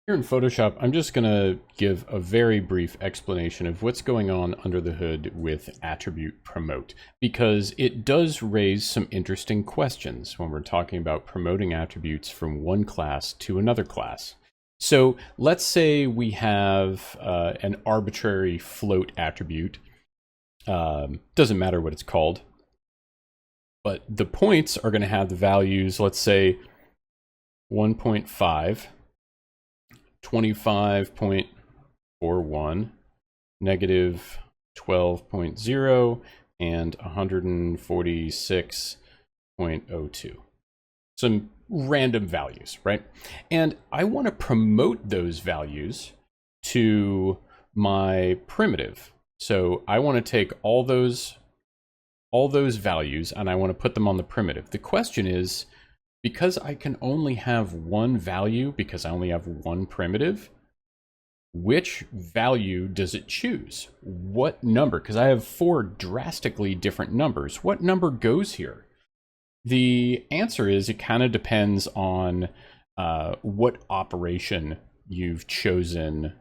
Here in Photoshop, I'm just going to give a very brief explanation of what's going on under the hood with attribute promote, because it does raise some interesting questions when we're talking about promoting attributes from one class to another class. So let's say we have an arbitrary float attribute. Doesn't matter what it's called, but the points are going to have the values, let's say 1.5. 25.41, negative 12.0, and 146.02. Some random values, right? And I want to promote those values to my primitive. So I want to take all those values and I want to put them on the primitive. The question is, because I can only have one value, because I only have one primitive, which value does it choose? What number? Because I have four drastically different numbers. What number goes here? The answer is it kind of depends on what operation you've chosen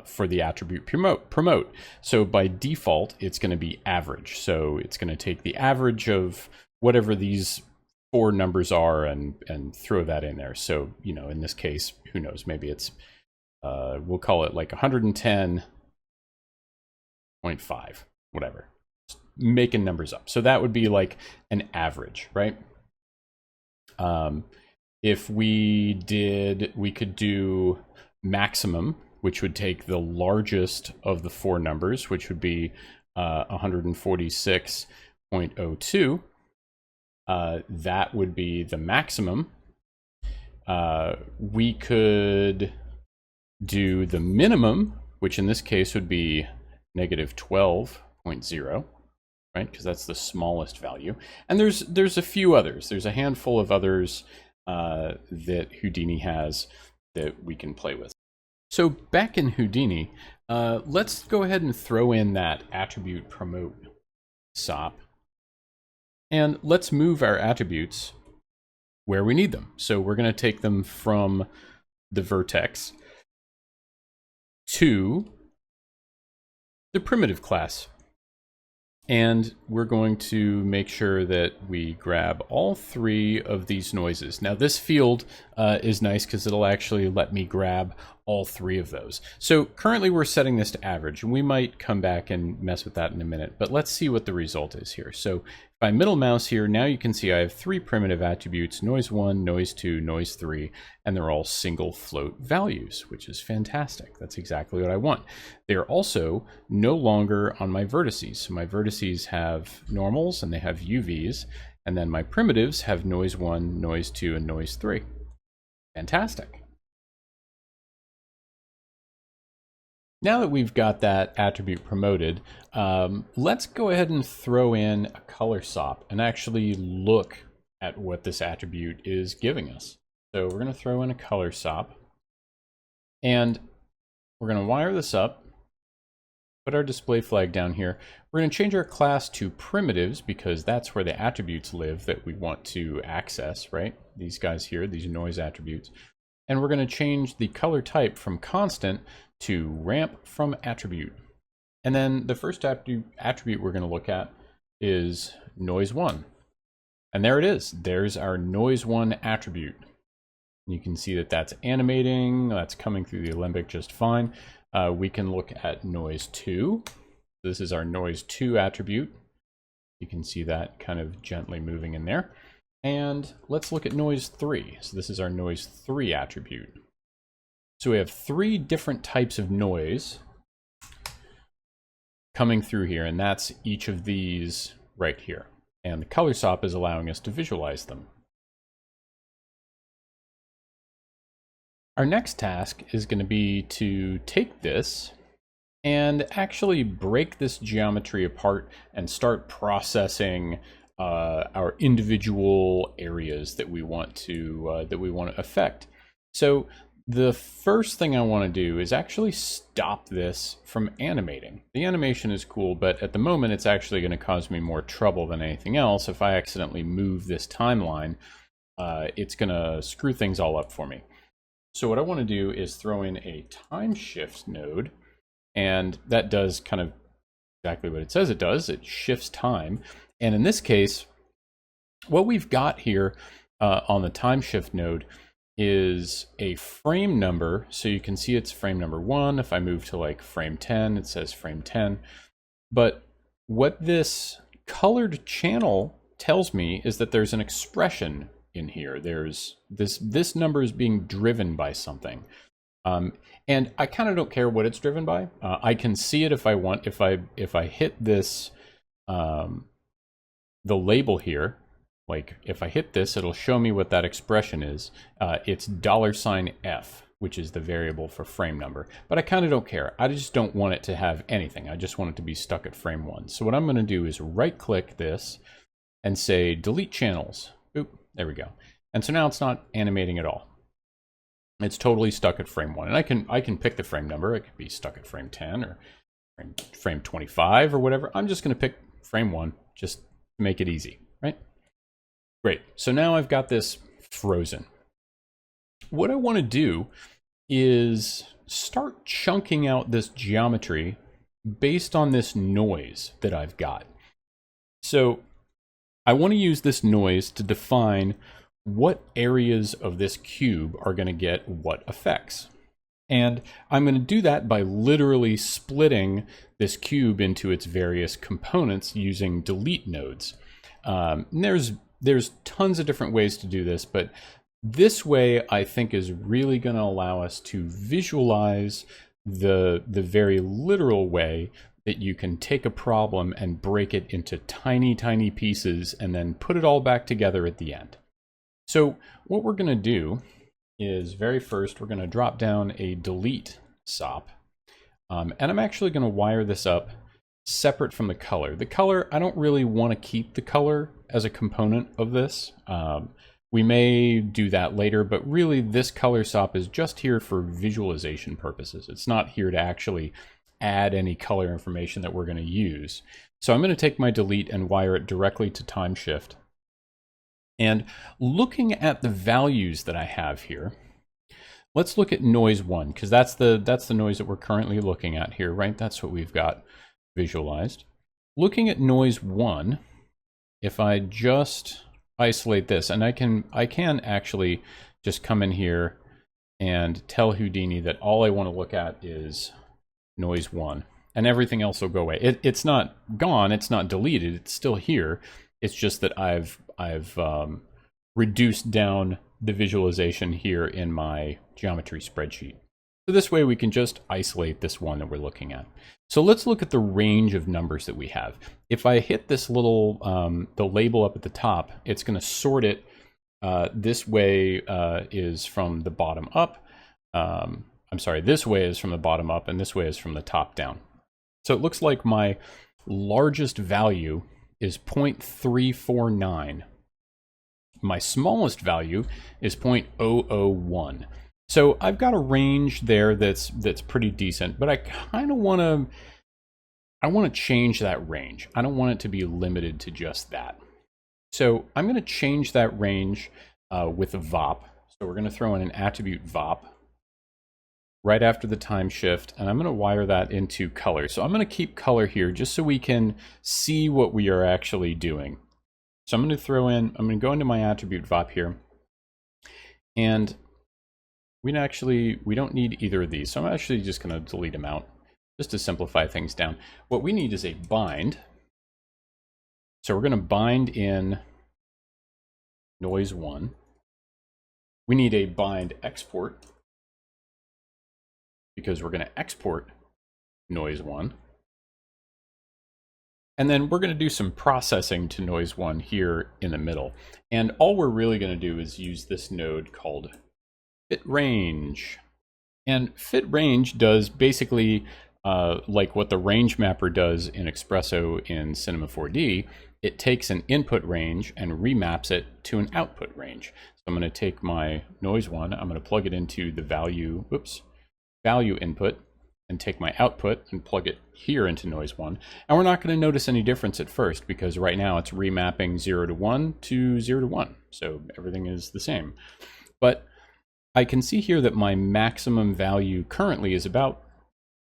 for the attribute promote. So by default, it's going to be average. So it's going to take the average of whatever these four numbers are and throw that in there. So, you know, in this case, who knows, maybe it's, we'll call it like 110.5, whatever. Just making numbers up. So that would be like an average, right? If we could do maximum, which would take the largest of the four numbers, which would be 146.02. That would be the maximum. We could do the minimum, which in this case would be negative 12.0, right? Because that's the smallest value. And there's a few others. There's a handful of others that Houdini has that we can play with. So back in Houdini, let's go ahead and throw in that attribute promote SOP. And let's move our attributes where we need them. So we're going to take them from the vertex to the primitive class. And we're going to make sure that we grab all three of these noises. Now this field is nice because it'll actually let me grab all three of those. So currently we're setting this to average, and we might come back and mess with that in a minute, but let's see what the result is here. So if I middle mouse here, now you can see I have three primitive attributes: noise 1, noise 2, noise 3, and they're all single float values, which is fantastic. That's exactly what I want. They're also no longer on my vertices. So my vertices have normals and they have UVs, and then my primitives have noise 1, noise 2, and noise 3. Fantastic. Now that we've got that attribute promoted, let's go ahead and throw in a color SOP and actually look at what this attribute is giving us. So we're going to throw in a color SOP, and we're going to wire this up, put our display flag down here. We're going to change our class to primitives because that's where the attributes live that we want to access, right? These guys here, these noise attributes. And we're going to change the color type from constant to ramp from attribute. And then the first attribute we're going to look at is noise 1. And there it is. There's our noise 1 attribute. You can see that that's animating. That's coming through the alembic just fine. We can look at noise 2. This is our noise 2 attribute. You can see that kind of gently moving in there. And let's look at noise 3. So this is our noise 3 attribute. So we have three different types of noise coming through here, and that's each of these right here. And the color SOP is allowing us to visualize them. Our next task is going to be to take this and actually break this geometry apart and start processing our individual areas that we want to affect. So the first thing I want to do is actually stop this from animating. The animation is cool, but at the moment it's actually going to cause me more trouble than anything else. If I accidentally move this timeline, it's going to screw things all up for me. So what I want to do is throw in a time shift node, and that does kind of exactly what it says it does. It shifts time. And in this case, what we've got here on the time shift node is a frame number. So you can see it's frame number 1. If I move to like frame 10, it says frame 10. But what this colored channel tells me is that there's an expression in here. There's this number is being driven by something. And I kind of don't care what it's driven by. I can see it if I want. If I hit this, the label here, like if I hit this, it'll show me what that expression is. It's $F, which is the variable for frame number. But I kind of don't care. I just don't want it to have anything. I just want it to be stuck at frame 1. So what I'm going to do is right-click this and say delete channels. Oop, there we go. And so now it's not animating at all. It's totally stuck at frame 1. And I can pick the frame number. It could be stuck at frame 10 or frame 25 or whatever. I'm just going to pick frame 1 just to make it easy, right? Great. So now I've got this frozen. What I want to do is start chunking out this geometry based on this noise that I've got. So I want to use this noise to define what areas of this cube are going to get what effects. And I'm going to do that by literally splitting this cube into its various components using delete nodes. There's tons of different ways to do this, but this way I think is really going to allow us to visualize the very literal way that you can take a problem and break it into tiny, tiny pieces and then put it all back together at the end. So what we're going to do is very first, we're going to drop down a delete SOP. And I'm actually going to wire this up separate from the color. The color, I don't really want to keep the color as a component of this. We may do that later, but really this color SOP is just here for visualization purposes. It's not here to actually add any color information that we're going to use. So I'm going to take my delete and wire it directly to time shift. And looking at the values that I have here, let's look at noise 1, because that's the noise that we're currently looking at here, right? That's what we've got visualized. Looking at noise 1, if I just isolate this, and I can actually just come in here and tell Houdini that all I want to look at is noise 1, and everything else will go away. It's not gone, it's not deleted, it's still here. It's just that I've reduced down the visualization here in my geometry spreadsheet. So this way we can just isolate this one that we're looking at. So let's look at the range of numbers that we have. If I hit this little, the label up at the top, it's going to sort it. This way is from the bottom up. I'm sorry, this way is from the bottom up and this way is from the top down. So it looks like my largest value is 0.349. My smallest value is 0.001. So I've got a range there that's pretty decent, but I kind of want to change that range. I don't want it to be limited to just that. So I'm going to change that range with a VOP. So we're going to throw in an attribute VOP right after the time shift, and I'm going to wire that into color. So I'm going to keep color here just so we can see what we are actually doing. So I'm going to go into my attribute VOP here, and we don't need either of these. So I'm actually just going to delete them out just to simplify things down. What we need is a bind. So we're going to bind in noise 1. We need a bind export, because we're going to export noise 1. And then we're going to do some processing to noise 1 here in the middle. And all we're really going to do is use this node called fit range. And fit range does basically like what the range mapper does in Espresso in Cinema 4D. It takes an input range and remaps it to an output range. So I'm going to take my noise 1, I'm going to plug it into the value input, and take my output and plug it here into noise 1. And we're not going to notice any difference at first, because right now it's remapping 0 to 1 to 0 to 1. So everything is the same. But I can see here that my maximum value currently is about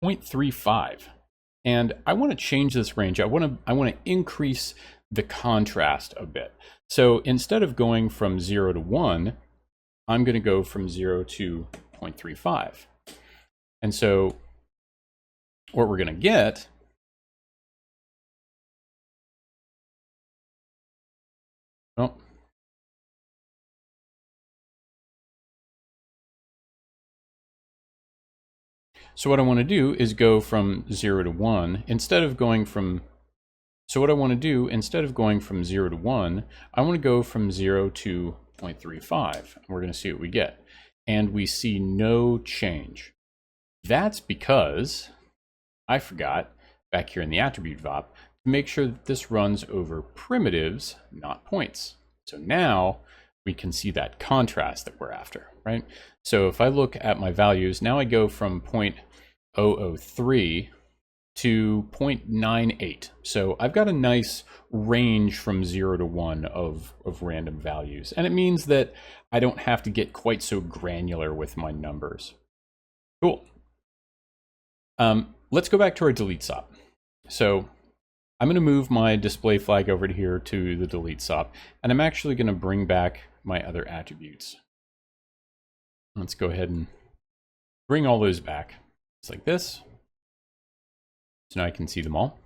0.35. And I want to change this range. I want to increase the contrast a bit. So instead of going from 0 to 1, I'm going to go from 0 to 0.35. And so what we're going to get So what I want to do is go from 0 to 1. Instead of going from 0 to 1, I want to go from 0 to 0.35. And we're going to see what we get. And we see no change. That's because I forgot, back here in the attribute VOP, to make sure that this runs over primitives, not points. So now we can see that contrast that we're after, right? So if I look at my values, now I go from 0.003 to 0.98. So I've got a nice range from 0 to 1 of random values. And it means that I don't have to get quite so granular with my numbers. Cool. Let's go back to our delete SOP. So I'm going to move my display flag over to here to the delete SOP, and I'm actually going to bring back my other attributes. Let's go ahead and bring all those back. It's like this. So now I can see them all.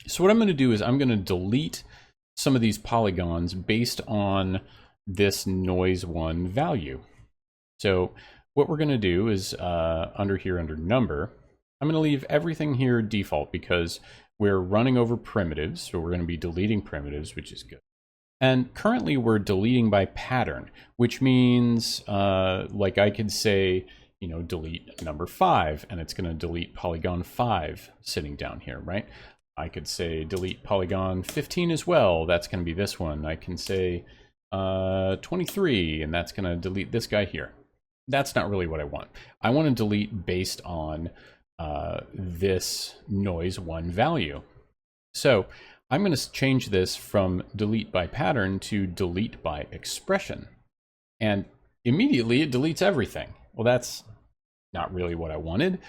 So what I'm going to do is I'm going to delete some of these polygons based on this noise1 value. So what we're going to do is under number, I'm going to leave everything here default because we're running over primitives. So we're going to be deleting primitives, which is good. And currently we're deleting by pattern, which means like I could say, you know, delete number 5, and it's going to delete polygon 5 sitting down here, right? I could say delete polygon 15 as well. That's going to be this one. I can say 23, and that's going to delete this guy here. That's not really what I want. I want to delete based on this noise1 value. So I'm going to change this from delete by pattern to delete by expression. And immediately it deletes everything. Well, that's not really what I wanted.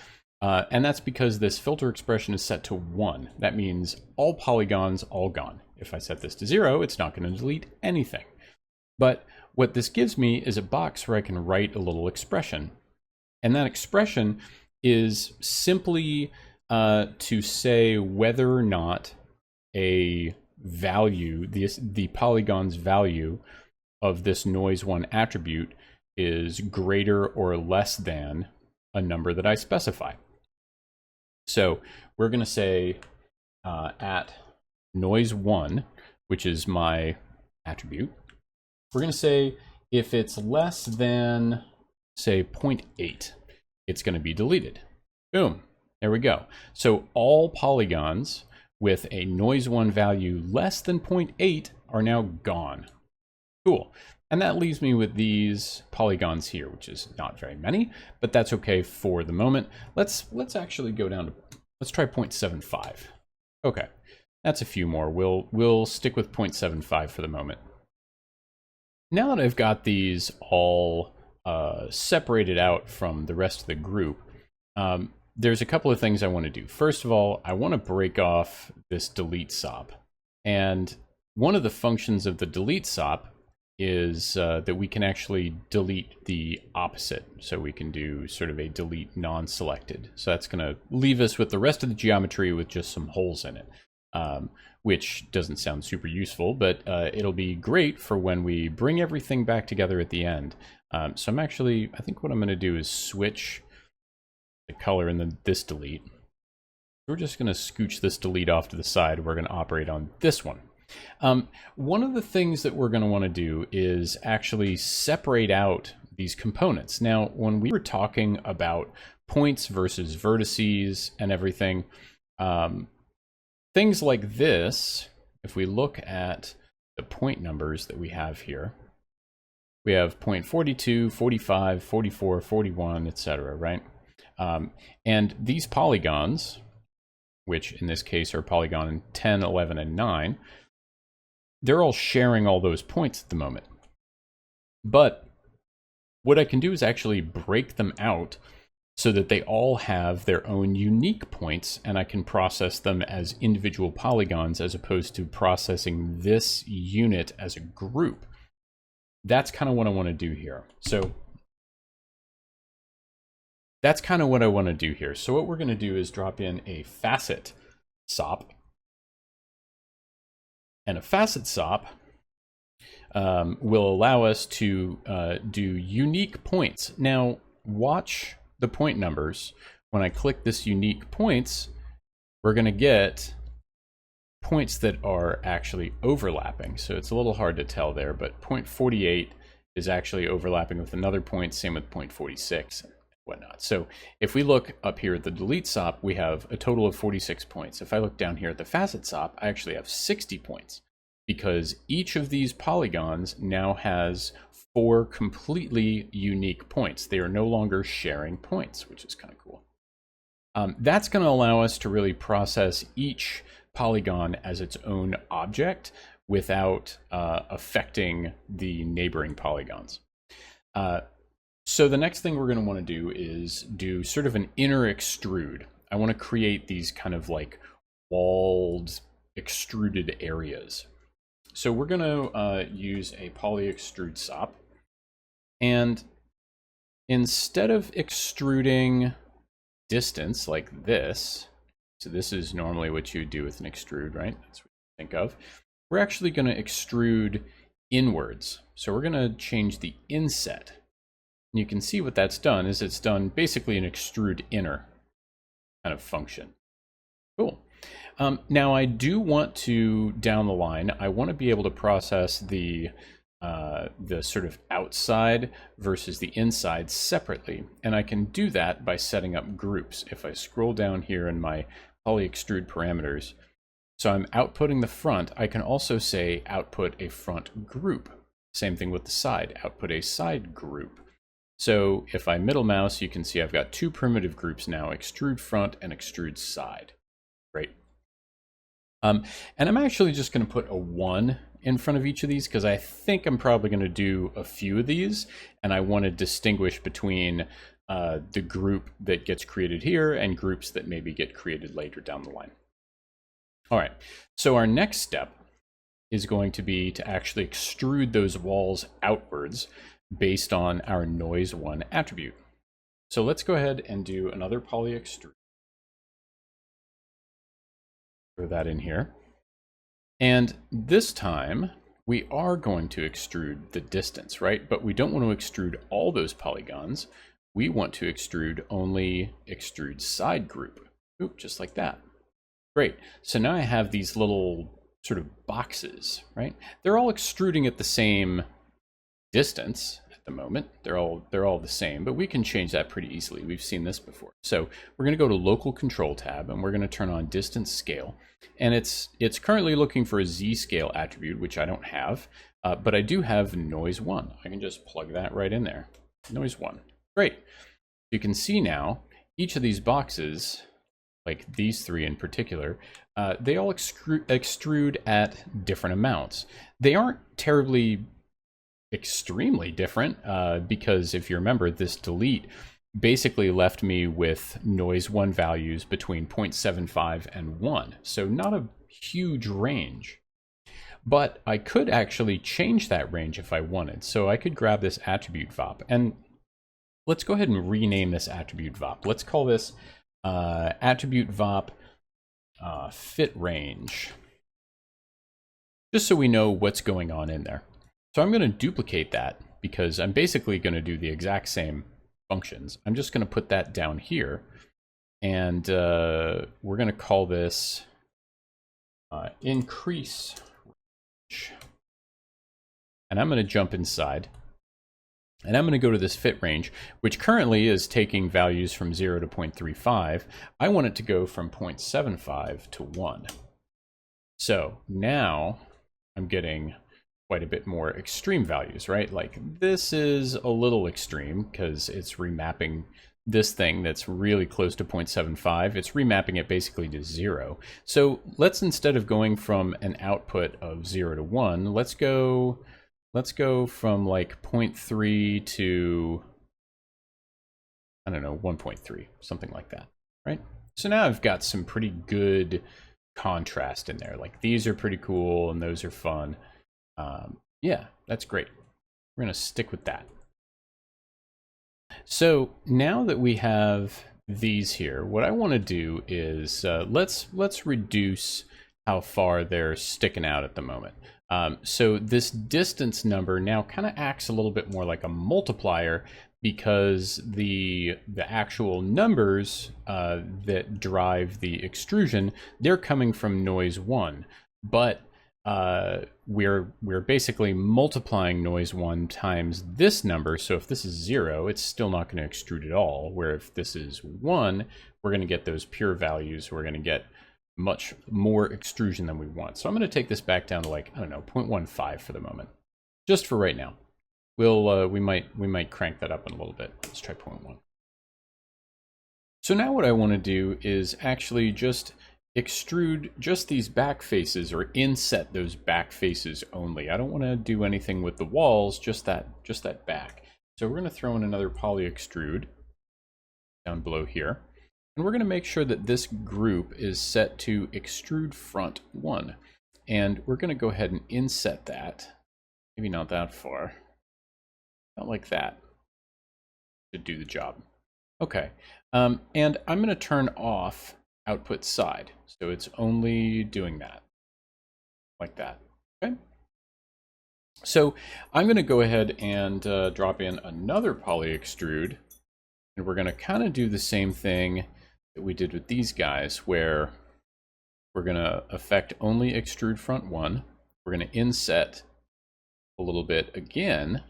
And that's because this filter expression is set to 1. That means all polygons, all gone. If I set this to 0, it's not going to delete anything. But what this gives me is a box where I can write a little expression. And that expression is simply to say whether or not a value, the polygon's value of this noise1 attribute is greater or less than a number that I specify. So we're going to say at noise1, which is my attribute, we're going to say if it's less than, say, 0.8, it's going to be deleted. Boom. There we go. So all polygons with a noise1 value less than 0.8 are now gone. Cool. And that leaves me with these polygons here, which is not very many, but that's okay for the moment. Let's actually go down to, let's try 0.75. Okay, that's a few more. We'll stick with 0.75 for the moment. Now that I've got these all separated out from the rest of the group, there's a couple of things I want to do. First of all, I want to break off this delete SOP. And one of the functions of the delete SOP is that we can actually delete the opposite. So we can do sort of a delete non-selected. So that's going to leave us with the rest of the geometry with just some holes in it, which doesn't sound super useful, but it'll be great for when we bring everything back together at the end. So I think what I'm going to do is switch the color in this delete. We're just going to scooch this delete off to the side. We're going to operate on this one. One of the things that we're going to want to do is actually separate out these components. Now, when we were talking about points versus vertices and everything, things like this, if we look at the point numbers that we have here, we have 0.42, 45, 44, 41, etc., right? And these polygons, which in this case are polygon 10, 11, and 9, they're all sharing all those points at the moment. But what I can do is actually break them out so that they all have their own unique points, and I can process them as individual polygons as opposed to processing this unit as a group. That's kind of what I want to do here. So that's kind of what I want to do here. So what we're going to do is drop in a facet SOP. And a facet SOP will allow us to do unique points. Now, watch the point numbers. When I click this unique points, we're going to get points that are actually overlapping. So it's a little hard to tell there, but point 48 is actually overlapping with another point, same with point 46 and whatnot. So if we look up here at the delete SOP, we have a total of 46 points. If I look down here at the facet SOP, I actually have 60 points because each of these polygons now has 4 completely unique points. They are no longer sharing points, which is kind of cool. That's going to allow us to really process each polygon as its own object without affecting the neighboring polygons. So the next thing we're going to want to do is do sort of an inner extrude. I want to create these kind of like walled extruded areas. So we're going to use a poly extrude SOP. And instead of extruding distance like this, so this is normally what you would do with an extrude, right? That's what you think of. We're actually going to extrude inwards. So we're going to change the inset. And you can see what that's done is it's done basically an extrude inner kind of function. Cool. Now I do want to, down the line, I want to be able to process the sort of outside versus the inside separately. And I can do that by setting up groups. If I scroll down here in my poly extrude parameters, so I'm outputting the front, I can also say output a front group. Same thing with the side, output a side group. So if I middle mouse, you can see I've got 2 primitive groups now, extrude front and extrude side. Great. And I'm actually just going to put a 1 in front of each of these because I think I'm probably going to do a few of these, and I want to distinguish between the group that gets created here and groups that maybe get created later down the line. All right, so our next step is going to be to actually extrude those walls outwards based on our noise 1 attribute. So let's go ahead and do another poly extrude. Throw that in here. And this time we are going to extrude the distance, right? But we don't want to extrude all those polygons. We want to extrude only extrude side group. Oop, just like that. Great. So now I have these little sort of boxes, right? They're all extruding at the same distance at the moment. They're all the same, but we can change that pretty easily. We've seen this before. So we're going to go to local control tab and we're going to turn on distance scale. And it's currently looking for a Z scale attribute, which I don't have, but I do have noise 1. I can just plug that right in there. Noise 1. Great. You can see now each of these boxes, like these 3 in particular, they all extrude at different amounts. They aren't terribly extremely different because if you remember, this delete basically left me with noise 1 values between 0.75 and 1. So not a huge range. But I could actually change that range if I wanted. So I could grab this attribute VOP and let's go ahead and rename this attribute VOP. Let's call this attribute VOP fit range. Just so we know what's going on in there. So I'm going to duplicate that because I'm basically going to do the exact same functions. I'm just going to put that down here and we're going to call this increase range. And I'm going to jump inside and I'm going to go to this fit range, which currently is taking values from 0 to 0.35. I want it to go from 0.75 to 1. So now I'm getting quite a bit more extreme values, right? Like this is a little extreme because it's remapping this thing that's really close to 0.75. It's remapping it basically to 0. So let's, instead of going from an output of 0 to 1, let's go let's go from like 0.3 to, I don't know, 1.3, something like that, right? So now I've got some pretty good contrast in there. Like these are pretty cool and those are fun. Yeah, that's great. We're gonna stick with that. So now that we have these here, what I want to do is let's reduce how far they're sticking out at the moment. So this distance number now kind of acts a little bit more like a multiplier, because the actual numbers that drive the extrusion, they're coming from noise 1, but we're basically multiplying noise 1 times this number. So if this is 0, it's still not going to extrude at all. Where if this is 1, we're going to get those pure values. We're going to get much more extrusion than we want. So I'm going to take this back down to like, I don't know, 0.15 for the moment, just for right now. We might crank that up in a little bit. Let's try 0.1. So now what I want to do is actually just extrude just these back faces, or inset those back faces only. I don't want to do anything with the walls, just that back. So we're going to throw in another poly extrude down below here. And we're going to make sure that this group is set to extrude front 1. And we're going to go ahead and inset that. Maybe not that far. Not like that. Should do the job. Okay. And I'm going to turn off output side. So it's only doing that. Like that. Okay. So I'm going to go ahead and drop in another poly extrude. And we're going to kind of do the same thing that we did with these guys, where we're going to affect only extrude front 1. We're going to inset a little bit again.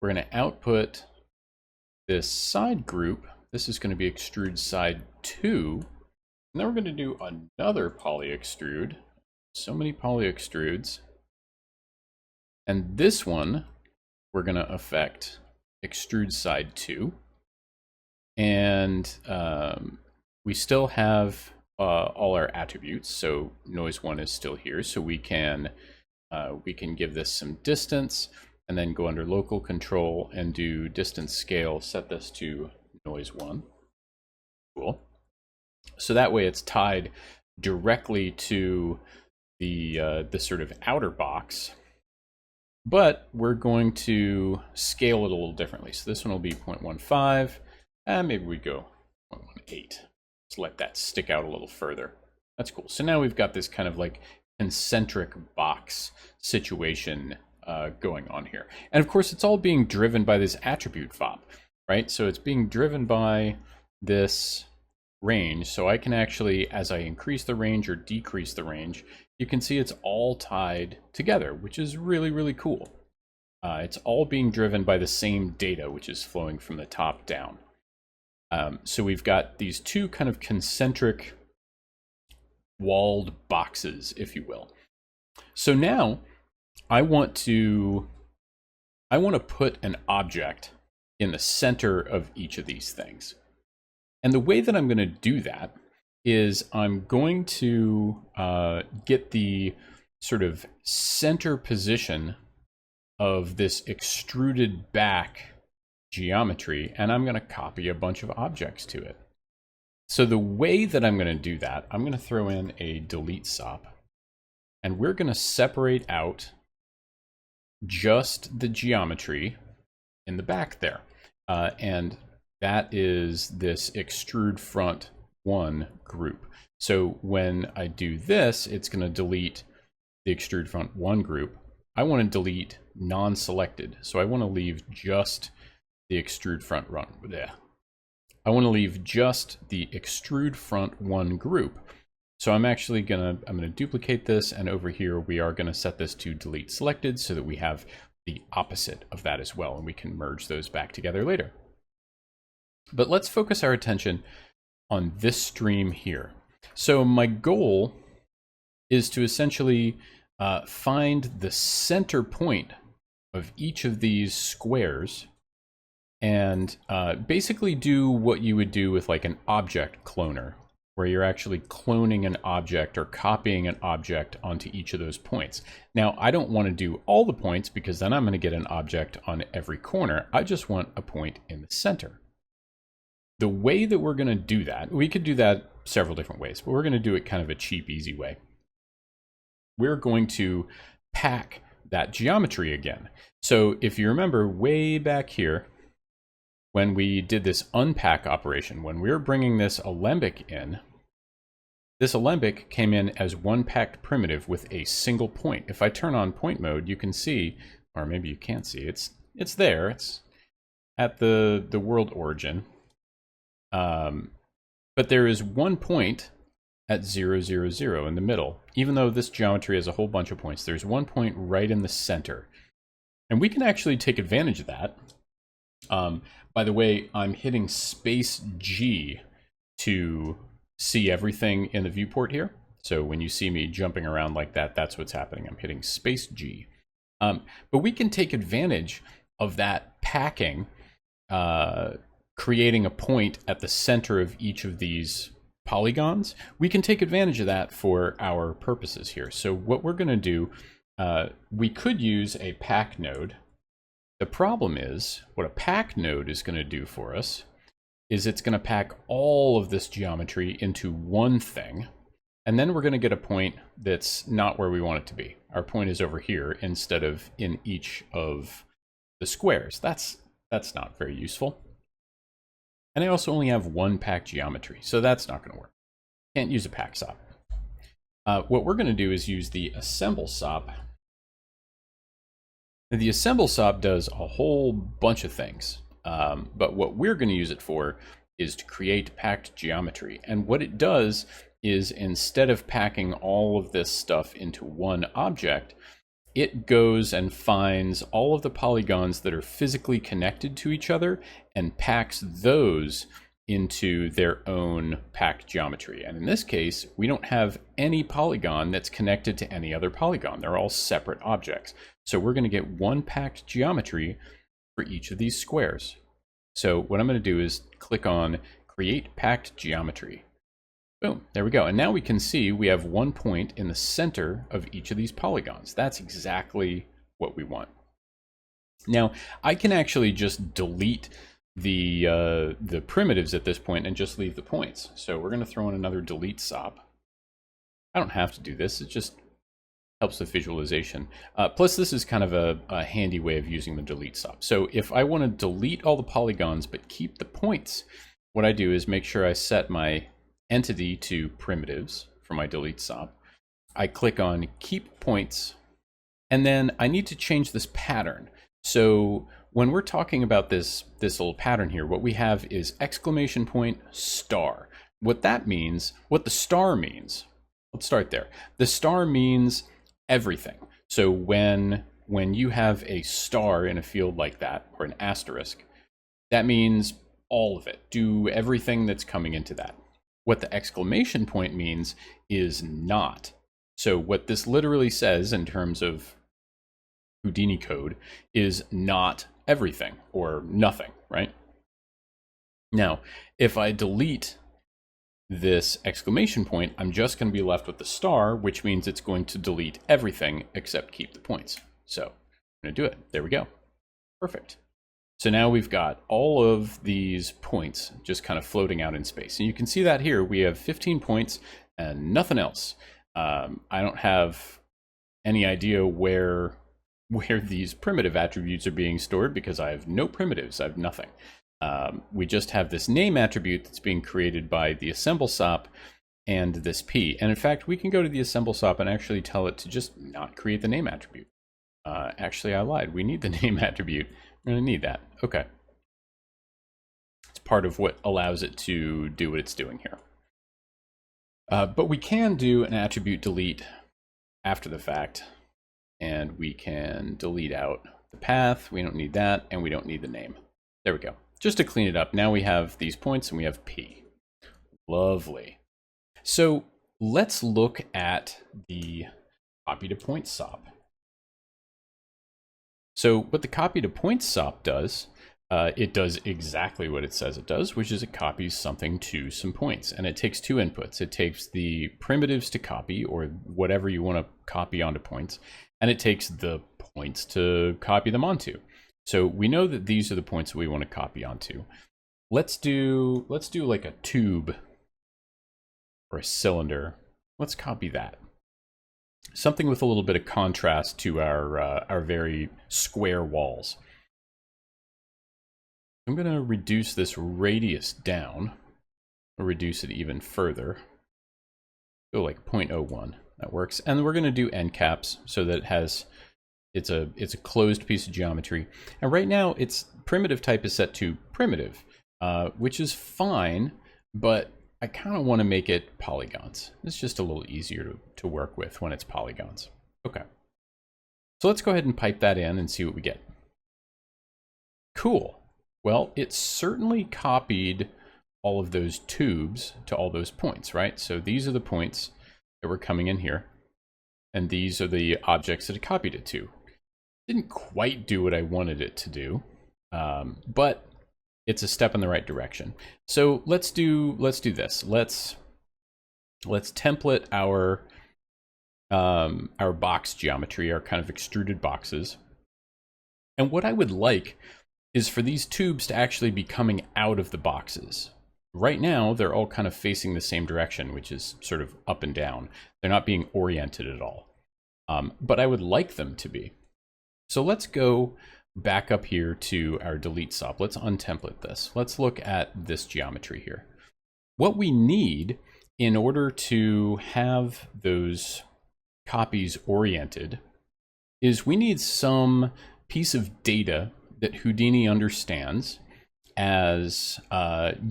We're going to output this side group. This is going to be extrude side 2. And then we're going to do another poly extrude. So many poly extrudes. And this one, we're going to affect extrude side 2. And we still have all our attributes. So noise 1 is still here. So we can give this some distance, and then go under local control and do distance scale, set this to noise 1. Cool. So that way it's tied directly to the sort of outer box, but we're going to scale it a little differently. So this one will be 0.15, and maybe we go 0.18. Let's let that stick out a little further. That's cool. So now we've got this kind of like concentric box situation going on here. And of course, it's all being driven by this attribute FOP, right? So it's being driven by this range. So I can actually, as I increase the range or decrease the range, you can see it's all tied together, which is really, really cool. It's all being driven by the same data, which is flowing from the top down. So we've got these two kind of concentric walled boxes, if you will. So now I want to put an object in the center of each of these things. And the way that I'm going to do that is I'm going to get the sort of center position of this extruded back geometry, and I'm going to copy a bunch of objects to it. So the way that I'm going to do that, I'm going to throw in a delete SOP, and we're going to separate out just the geometry in the back there. And that is this extrude front 1 group. So when I do this, it's going to delete the extrude front 1 group. I want to delete non-selected. So I want to leave just the extrude front run there. I want to leave just the extrude front 1 group. So I'm actually I'm gonna duplicate this, and over here we are gonna set this to delete selected so that we have the opposite of that as well, and we can merge those back together later. But let's focus our attention on this stream here. So my goal is to essentially find the center point of each of these squares, and basically do what you would do with like an object cloner where you're actually cloning an object or copying an object onto each of those points. Now, I don't want to do all the points because then I'm going to get an object on every corner. I just want a point in the center. The way that we're going to do that, we could do that several different ways, but we're going to do it kind of a cheap, easy way. We're going to pack that geometry again. So if you remember way back here, when we did this unpack operation, when we were bringing this alembic in, this alembic came in as one packed primitive with a single point. If I turn on point mode, you can see, or maybe you can't see, it's there. It's at the world origin. But there is one point at 0, 0, 0 in the middle. Even though this geometry has a whole bunch of points, there's one point right in the center. And we can actually take advantage of that. By the way, I'm hitting space G to see everything in the viewport here. So when you see me jumping around like that, that's what's happening. I'm hitting space G. But we can take advantage of that packing, creating a point at the center of each of these polygons. We can take advantage of that for our purposes here. So what we're going to do, we could use a pack node. The problem is, what a pack node is going to do for us is it's going to pack all of this geometry into one thing, and then we're going to get a point that's not where we want it to be. Our point is over here instead of in each of the squares. That's not very useful. And I also only have one pack geometry, so that's not going to work. Can't use a pack SOP. What we're going to do is use the assemble SOP. Now, the assemble SOP does a whole bunch of things. But what we're going to use it for is to create packed geometry. And what it does is, instead of packing all of this stuff into one object, it goes and finds all of the polygons that are physically connected to each other and packs those into their own packed geometry. And in this case, we don't have any polygon that's connected to any other polygon. They're all separate objects. So we're going to get one packed geometry for each of these squares. So what I'm going to do is click on Create Packed Geometry. Boom, there we go. And now we can see we have one point in the center of each of these polygons. That's exactly what we want. Now, I can actually just delete the primitives at this point and just leave the points. So we're going to throw in another delete SOP. I don't have to do this. It just helps with visualization. Plus, this is kind of a handy way of using the delete SOP. So if I want to delete all the polygons but keep the points, what I do is make sure I set my entity to primitives for my delete SOP. I click on Keep Points, and then I need to change this pattern. So when we're talking about this little pattern here, what we have is exclamation point star. What that means, what the star means, let's start there. The star means everything. So when you have a star in a field like that, or an asterisk, that means all of it. Do everything that's coming into that. What the exclamation point means is not. So what this literally says in terms of Houdini code is not everything, or nothing, right? Now, if I delete this exclamation point, I'm just going to be left with the star, which means it's going to delete everything except keep the points. So I'm going to do it. There we go. Perfect. So now we've got all of these points just kind of floating out in space. And you can see that here. We have 15 points and nothing else. I don't have any idea where these primitive attributes are being stored because I have no primitives. I have nothing. We just have this name attribute that's being created by the assemble SOP and this P. And in fact, we can go to the assemble SOP and actually tell it to just not create the name attribute. Actually, I lied. We need the name attribute. We're going to need that. Okay. It's part of what allows it to do what it's doing here. But we can do an attribute delete after the fact, and we can delete out the path. We don't need that, and we don't need the name. There we go. Just to clean it up, now we have these points and we have P. Lovely. So let's look at the copy to point SOP. So what the copy to point SOP does, it does exactly what it says it does, which is it copies something to some points. And it takes two inputs. It takes the primitives to copy, or whatever you want to copy onto points, and it takes the points to copy them onto. So we know that these are the points that we want to copy onto. Let's do like a tube or a cylinder. Let's copy that. Something with a little bit of contrast to our very square walls. I'm going to reduce this radius down, or reduce it even further. Go like 0.01. That works. And we're going to do end caps so that it's a closed piece of geometry. And right now, its primitive type is set to primitive, which is fine, but I kind of want to make it polygons. It's just a little easier to work with when it's polygons. Okay. So let's go ahead and pipe that in and see what we get. Cool. Well, it certainly copied all of those tubes to all those points, right? So these are the points that were coming in here, and these are the objects that it copied it to. Didn't quite do what I wanted it to do, but it's a step in the right direction. So let's do this. Let's template our box geometry, our kind of extruded boxes. And what I would like is for these tubes to actually be coming out of the boxes. Right now, they're all kind of facing the same direction, which is sort of up and down. They're not being oriented at all. But I would like them to be. So let's go back up here to our delete SOP. Let's untemplate this. Let's look at this geometry here. What we need in order to have those copies oriented is we need some piece of data that Houdini understands as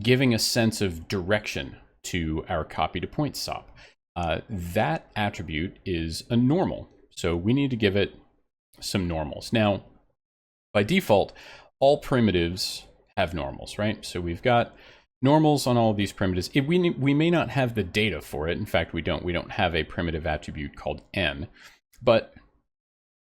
giving a sense of direction to our copy to point SOP. That attribute is a normal, so we need to give it some normals. Now, by default, all primitives have normals, right? So we've got normals on all of these primitives. We may not have the data for it. In fact, we don't have a primitive attribute called n, but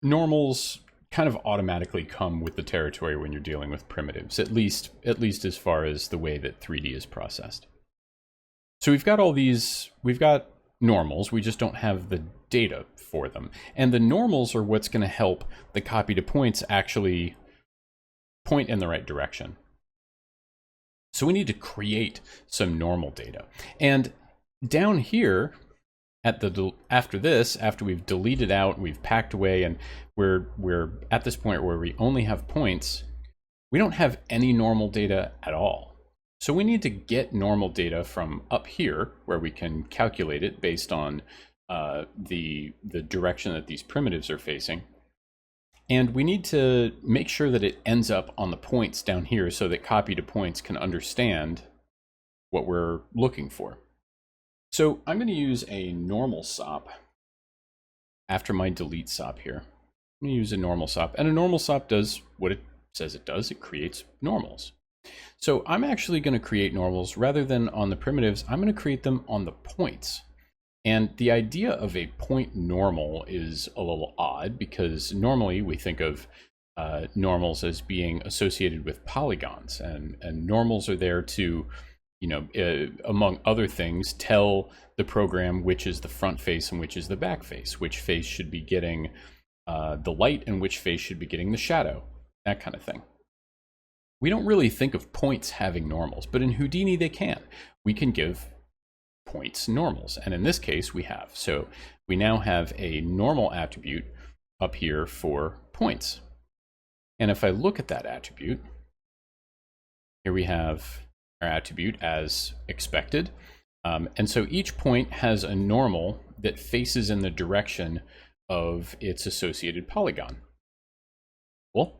normals kind of automatically come with the territory when you're dealing with primitives, at least as far as the way that 3D is processed. So we've got all these, we've got normals, we just don't have the data for them. And the normals are what's going to help the copy to points actually point in the right direction. So we need to create some normal data. And down here, after we've deleted out, we've packed away, and we're at this point where we only have points, we don't have any normal data at all. So we need to get normal data from up here, where we can calculate it based on the direction that these primitives are facing. And we need to make sure that it ends up on the points down here so that copy to points can understand what we're looking for. So I'm going to use a normal SOP after my delete SOP here. I'm going to use a normal SOP, and a normal SOP does what it says it does. It creates normals. So I'm actually going to create normals rather than on the primitives. I'm going to create them on the points. And the idea of a point normal is a little odd because normally we think of normals as being associated with polygons, and normals are there to, among other things, tell the program which is the front face and which is the back face, which face should be getting the light and which face should be getting the shadow, that kind of thing. We don't really think of points having normals, but in Houdini they can. We can give points normals, and in this case we have. So we now have a normal attribute up here for points. And if I look at that attribute, here we have our attribute as expected. And so each point has a normal that faces in the direction of its associated polygon. Cool.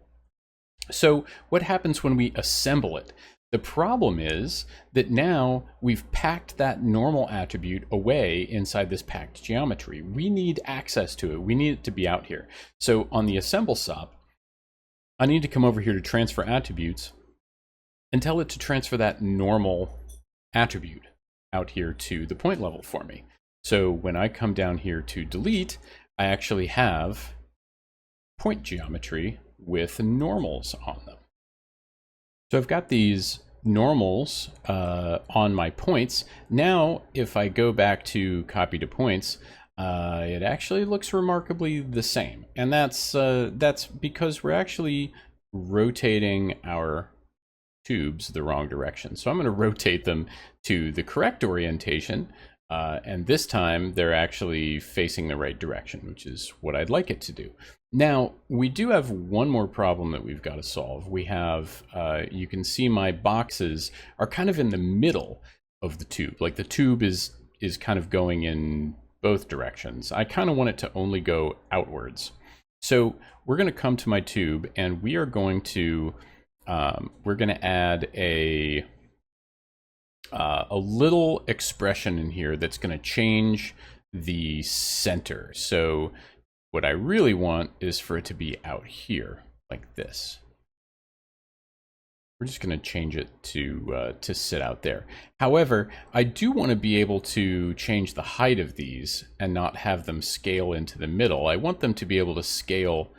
So what happens when we assemble it? The problem is that now we've packed that normal attribute away inside this packed geometry. We need access to it. We need it to be out here. So on the assemble SOP, I need to come over here to transfer attributes and tell it to transfer that normal attribute out here to the point level for me. So when I come down here to delete, I actually have point geometry with normals on them. So I've got these normals on my points. Now, if I go back to copy to points, it actually looks remarkably the same. And that's because we're actually rotating our tubes the wrong direction. So I'm going to rotate them to the correct orientation. And this time they're actually facing the right direction, which is what I'd like it to do. Now, we do have one more problem that we've got to solve. We have, you can see my boxes are kind of in the middle of the tube. Like the tube is kind of going in both directions. I kind of want it to only go outwards. So we're going to come to my tube and we are going to add a little expression in here that's going to change the center. So what I really want is for it to be out here like this. We're just going to change it to sit out there. However, I do want to be able to change the height of these and not have them scale into the middle. I want them to be able to scale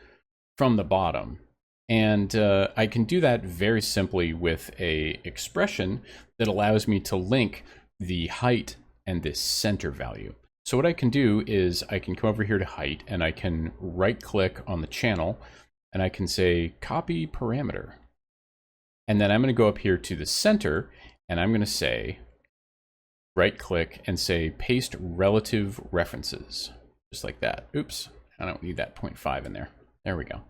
from the bottom. And I can do that very simply with a expression that allows me to link the height and this center value. So what I can do is I can come over here to height and I can right click on the channel and I can say copy parameter. And then I'm going to go up here to the center and I'm going to say right click and say paste relative references. Just like that. Oops, I don't need that 0.5 in there. There we go.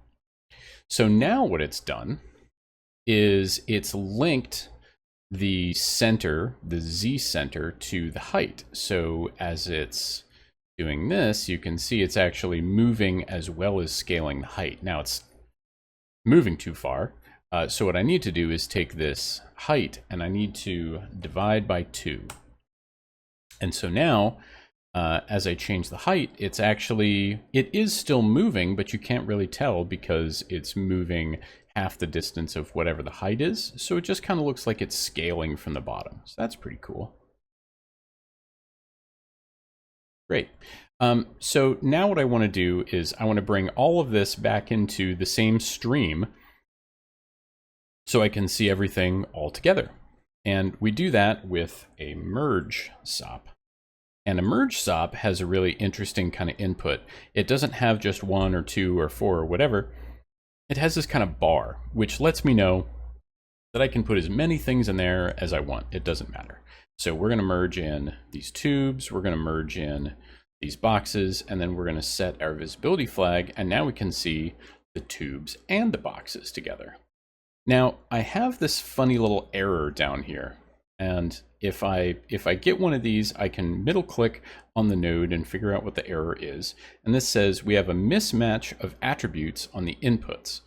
So now what it's done is it's linked the center, the Z center, to the height. So as it's doing this, you can see it's actually moving as well as scaling the height. Now it's moving too far. So what I need to do is take this height and I need to divide by 2. And so now, as I change the height, it is still moving, but you can't really tell because it's moving half the distance of whatever the height is. So it just kind of looks like it's scaling from the bottom. So that's pretty cool. Great. So now what I want to do is I want to bring all of this back into the same stream so I can see everything all together. And we do that with a merge SOP. And a merge SOP has a really interesting kind of input. It doesn't have just 1 or 2 or 4 or whatever. It has this kind of bar, which lets me know that I can put as many things in there as I want. It doesn't matter. So we're going to merge in these tubes, we're going to merge in these boxes, and then we're going to set our visibility flag, and now we can see the tubes and the boxes together. Now, I have this funny little error down here. And if I get one of these, I can middle click on the node and figure out what the error is. And this says we have a mismatch of attributes on the inputs.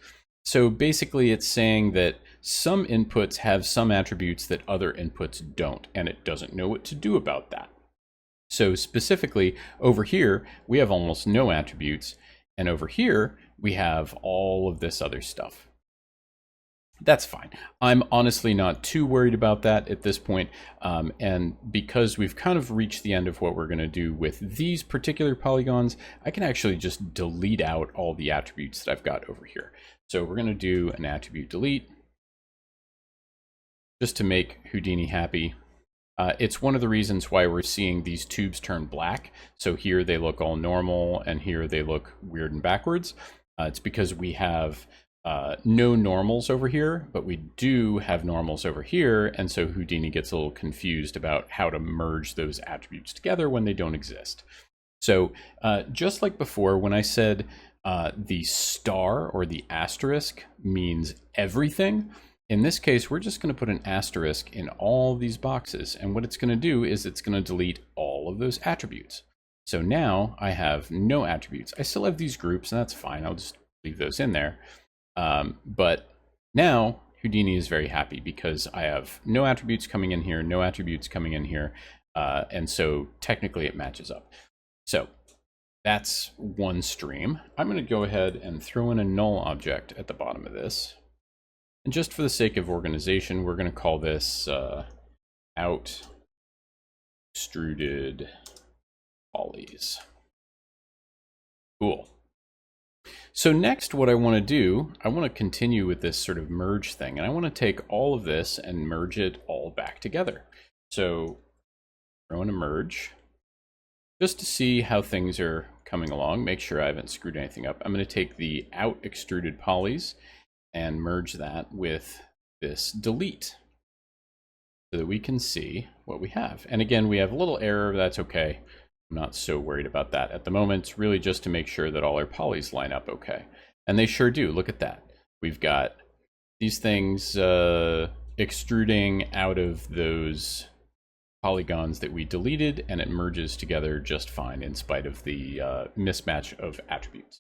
So basically it's saying that some inputs have some attributes that other inputs don't, and it doesn't know what to do about that. So specifically over here, we have almost no attributes. And over here, we have all of this other stuff. That's fine. I'm honestly not too worried about that at this point. And because we've kind of reached the end of what we're going to do with these particular polygons, I can actually just delete out all the attributes that I've got over here. So we're going to do an attribute delete just to make Houdini happy. It's one of the reasons why we're seeing these tubes turn black. So here they look all normal and here they look weird and backwards. It's because we have no normals over here, but we do have normals over here, and so Houdini gets a little confused about how to merge those attributes together when they don't exist. So just like before, when I said the star or the asterisk means everything, in this case, we're just going to put an asterisk in all these boxes, and what it's going to do is it's going to delete all of those attributes. So now I have no attributes. I still have these groups, and that's fine. I'll just leave those in there. But now Houdini is very happy because I have no attributes coming in here, no attributes coming in here. And so technically it matches up. So that's one stream. I'm going to go ahead and throw in a null object at the bottom of this. And just for the sake of organization, we're going to call this out extruded polys. Cool. So next, what I want to do, I want to continue with this sort of merge thing, and I want to take all of this and merge it all back together. So throw in a merge, just to see how things are coming along, make sure I haven't screwed anything up. I'm going to take the out extruded polys and merge that with this delete so that we can see what we have. And again, we have a little error, that's okay. I'm not so worried about that at the moment, really just to make sure that all our polys line up okay. And they sure do, look at that. We've got these things extruding out of those polygons that we deleted, and it merges together just fine in spite of the mismatch of attributes.